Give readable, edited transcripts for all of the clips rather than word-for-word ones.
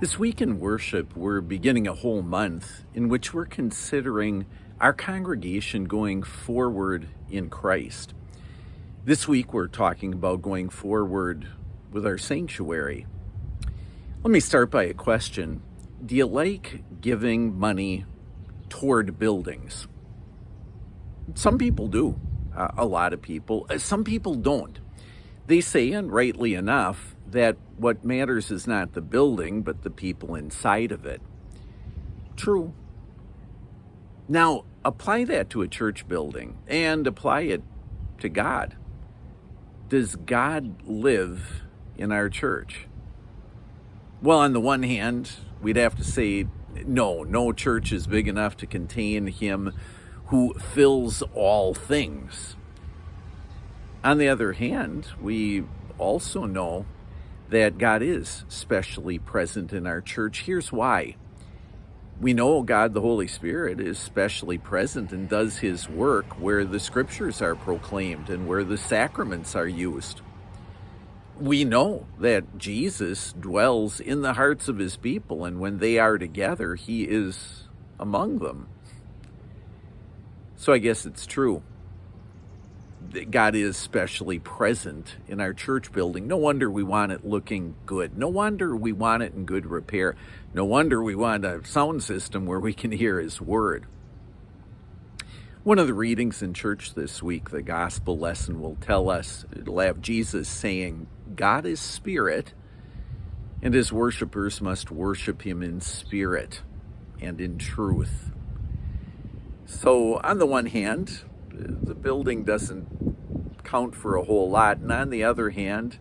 This week in worship, we're beginning a whole month in which we're considering our congregation going forward in Christ. This week, we're talking about going forward with our sanctuary. Let me start by a question. Do you like giving money toward buildings? Some people do, a lot of people. Some people don't. They say, and rightly enough, that what matters is not the building, but the people inside of it. True. Now, apply that to a church building and apply it to God. Does God live in our church? Well, on the one hand, we'd have to say, no church is big enough to contain him who fills all things. On the other hand, we also know that God is specially present in our church. Here's why. We know God, the Holy Spirit, is specially present and does his work where the scriptures are proclaimed and where the sacraments are used. We know that Jesus dwells in the hearts of his people, and when they are together, he is among them. So I guess it's true. God is specially present in our church building. No wonder we want it looking good. No wonder we want it in good repair. No wonder we want a sound system where we can hear his word. One of the readings in church this week, the gospel lesson will tell us, it'll have Jesus saying, God is spirit, and his worshipers must worship him in spirit and in truth. So on the one hand, the building doesn't count for a whole lot. And on the other hand,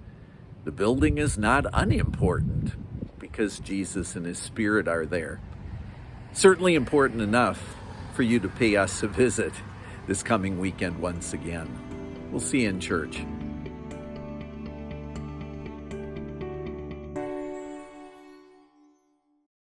the building is not unimportant because Jesus and his Spirit are there. Certainly important enough for you to pay us a visit this coming weekend once again. We'll see you in church.